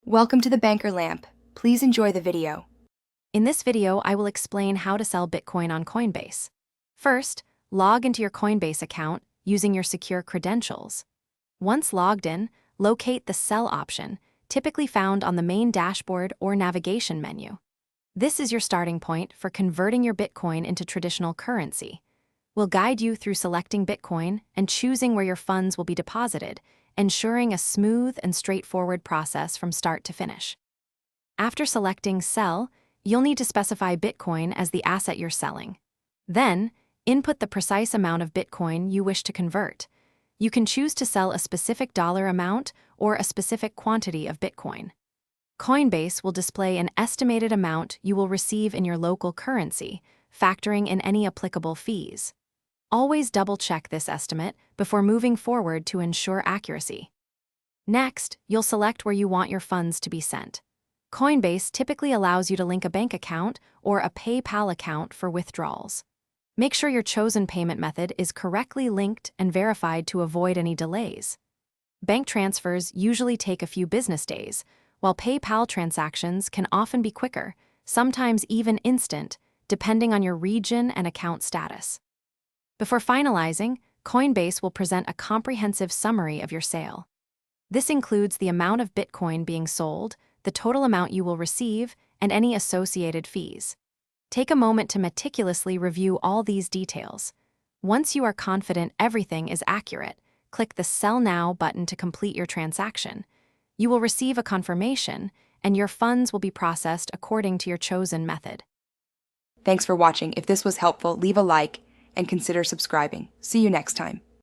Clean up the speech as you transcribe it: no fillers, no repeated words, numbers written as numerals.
Welcome to the Banker Lamp. Please enjoy the video. In this video, I will explain how to sell Bitcoin on Coinbase. First, log into your Coinbase account using your secure credentials. Once logged in, locate the Sell option, typically found on the main dashboard or navigation menu. This is your starting point for converting your Bitcoin into traditional currency. We'll guide you through selecting Bitcoin and choosing where your funds will be deposited, ensuring a smooth and straightforward process from start to finish. After selecting Sell, you'll need to specify Bitcoin as the asset you're selling. Then, input the precise amount of Bitcoin you wish to convert. You can choose to sell a specific dollar amount or a specific quantity of Bitcoin. Coinbase will display an estimated amount you will receive in your local currency, factoring in any applicable fees. Always double-check this estimate before moving forward to ensure accuracy. Next, you'll select where you want your funds to be sent. Coinbase typically allows you to link a bank account or a PayPal account for withdrawals. Make sure your chosen payment method is correctly linked and verified to avoid any delays. Bank transfers usually take a few business days, while PayPal transactions can often be quicker, sometimes even instant, depending on your region and account status. Before finalizing, Coinbase will present a comprehensive summary of your sale. This includes the amount of Bitcoin being sold, the total amount you will receive, and any associated fees. Take a moment to meticulously review all these details. Once you are confident everything is accurate, click the Sell Now button to complete your transaction. You will receive a confirmation, and your funds will be processed according to your chosen method. Thanks for watching. If this was helpful, leave a like and consider subscribing. See you next time.